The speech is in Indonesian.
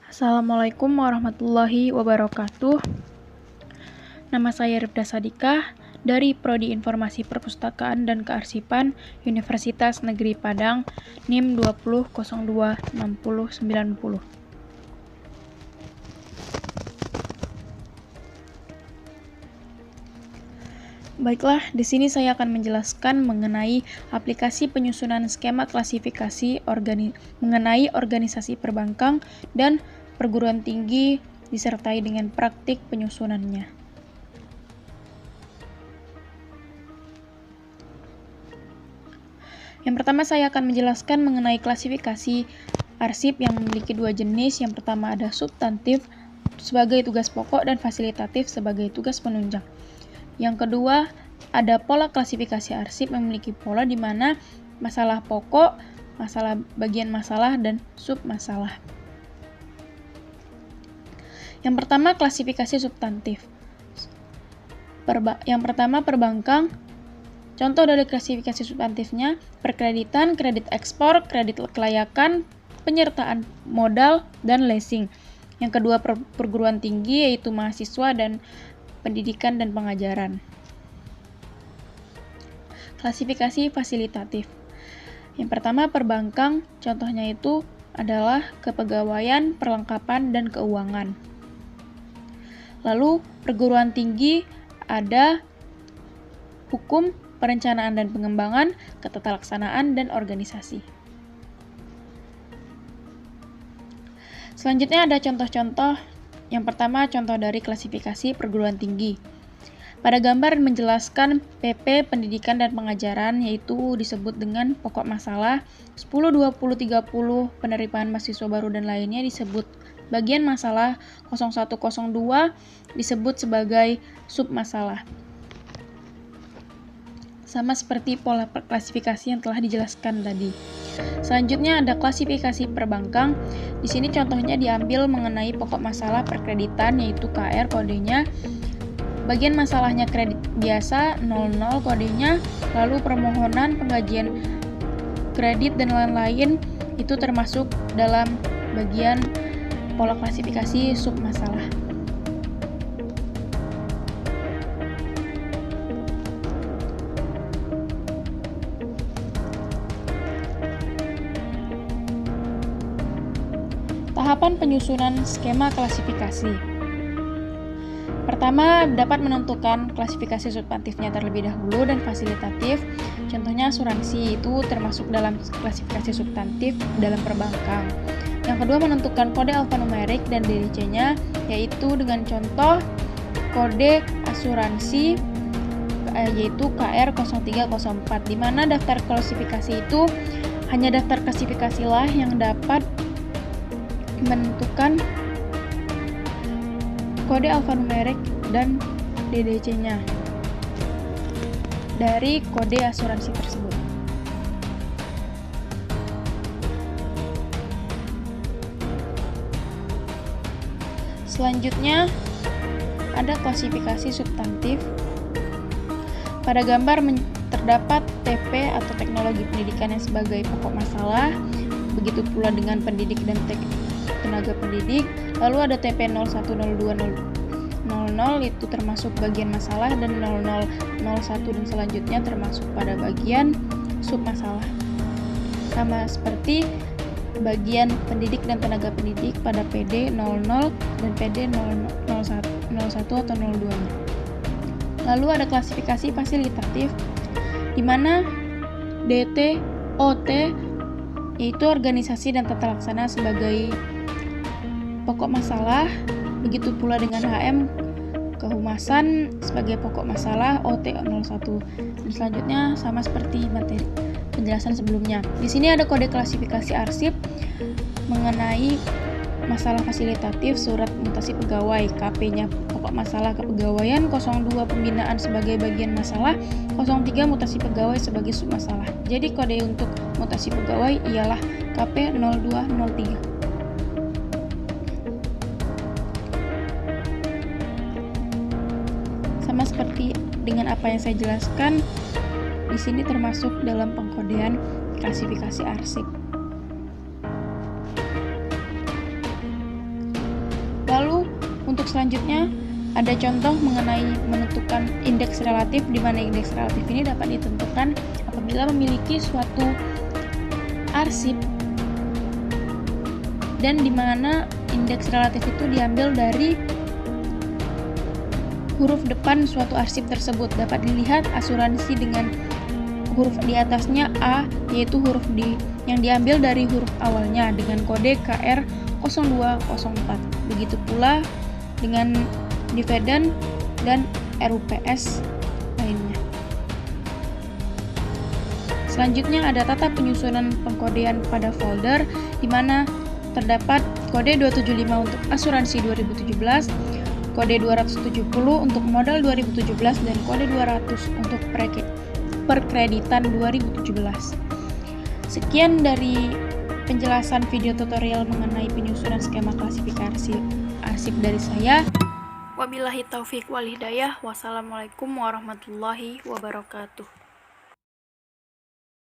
Assalamualaikum warahmatullahi wabarakatuh. Nama saya Rifda Sadikah dari Prodi Informasi Perpustakaan dan Kearsipan Universitas Negeri Padang, NIM 20026090. Baiklah, di sini saya akan menjelaskan mengenai aplikasi penyusunan skema klasifikasi mengenai organisasi perbankan dan perguruan tinggi disertai dengan praktik penyusunannya. Yang pertama saya akan menjelaskan mengenai klasifikasi arsip yang memiliki dua jenis. Yang pertama ada substantif sebagai tugas pokok dan fasilitatif sebagai tugas penunjang. Yang kedua, ada pola klasifikasi arsip yang memiliki pola di mana masalah pokok, masalah bagian masalah, dan submasalah. Yang pertama, klasifikasi substantif. Yang pertama, perbankan. Contoh dari klasifikasi substantifnya, perkreditan, kredit ekspor, kredit kelayakan, penyertaan modal, dan leasing. Yang kedua, perguruan tinggi, yaitu mahasiswa dan pendidikan dan pengajaran. Klasifikasi fasilitatif. Yang pertama, perbankan, contohnya itu adalah kepegawaian, perlengkapan, dan keuangan. Lalu, perguruan tinggi ada hukum, perencanaan dan pengembangan, ketata laksanaan, dan organisasi. Selanjutnya ada contoh-contoh. Yang pertama, contoh dari klasifikasi perguruan tinggi. Pada gambar menjelaskan PP Pendidikan dan Pengajaran, yaitu disebut dengan pokok masalah, 10, 20, 30 penerimaan mahasiswa baru dan lainnya disebut bagian masalah, 01, 02 disebut sebagai submasalah. Sama seperti pola klasifikasi yang telah dijelaskan tadi. Selanjutnya ada klasifikasi perbankan. Di sini contohnya diambil mengenai pokok masalah perkreditan, yaitu KR kodenya. Bagian masalahnya kredit biasa 00 kodenya, lalu permohonan penggajian kredit dan lain-lain itu termasuk dalam bagian pola klasifikasi submasalah. Tahapan penyusunan skema klasifikasi. Pertama, dapat menentukan klasifikasi substantifnya terlebih dahulu dan fasilitatif. Contohnya asuransi itu termasuk dalam klasifikasi substantif dalam perbankan. Yang kedua, menentukan kode alfanumerik dan DDC-nya, yaitu dengan contoh kode asuransi yaitu KR0304, di mana daftar klasifikasi itu hanya daftar klasifikasilah yang dapat menentukan kode alfanumerik dan DDC-nya dari kode asuransi tersebut. Selanjutnya ada klasifikasi substantif. Pada gambar terdapat TP atau teknologi pendidikan yang sebagai pokok masalah, begitu pula dengan pendidik dan tenaga pendidik. Lalu ada TP 010200 itu termasuk bagian masalah, dan 0001 dan selanjutnya termasuk pada bagian submasalah. Sama seperti bagian pendidik dan tenaga pendidik pada PD 00 dan PD 01 atau 02. Lalu ada klasifikasi fasilitatif, di mana DT, OT yaitu organisasi dan tata laksana sebagai pokok masalah, begitu pula dengan HM kehumasan sebagai pokok masalah, OT 01. Dan selanjutnya sama seperti materi penjelasan sebelumnya. Di sini ada kode klasifikasi arsip mengenai masalah fasilitatif, surat mutasi pegawai, KP-nya pokok masalah kepegawaian, 02 pembinaan sebagai bagian masalah, 03 mutasi pegawai sebagai submasalah. Jadi kode untuk mutasi pegawai ialah KP 0203. Sama seperti dengan apa yang saya jelaskan, di sini termasuk dalam pengkodean klasifikasi arsip. Untuk selanjutnya, ada contoh mengenai menentukan indeks relatif, di mana indeks relatif ini dapat ditentukan apabila memiliki suatu arsip dan di mana indeks relatif itu diambil dari huruf depan suatu arsip tersebut. Dapat dilihat asuransi dengan huruf di atasnya A, yaitu huruf D yang diambil dari huruf awalnya dengan kode KR0204. Begitu pula dengan dividend dan RUPS lainnya. Selanjutnya ada tata penyusunan pengkodean pada folder, di mana terdapat kode 275 untuk asuransi 2017, kode 270 untuk modal 2017, dan kode 200 untuk perkreditan 2017. Sekian dari penjelasan video tutorial mengenai penyusunan skema klasifikasi arsip dari saya. Wabillahi taufik wal hidayah. Wassalamualaikum warahmatullahi wabarakatuh.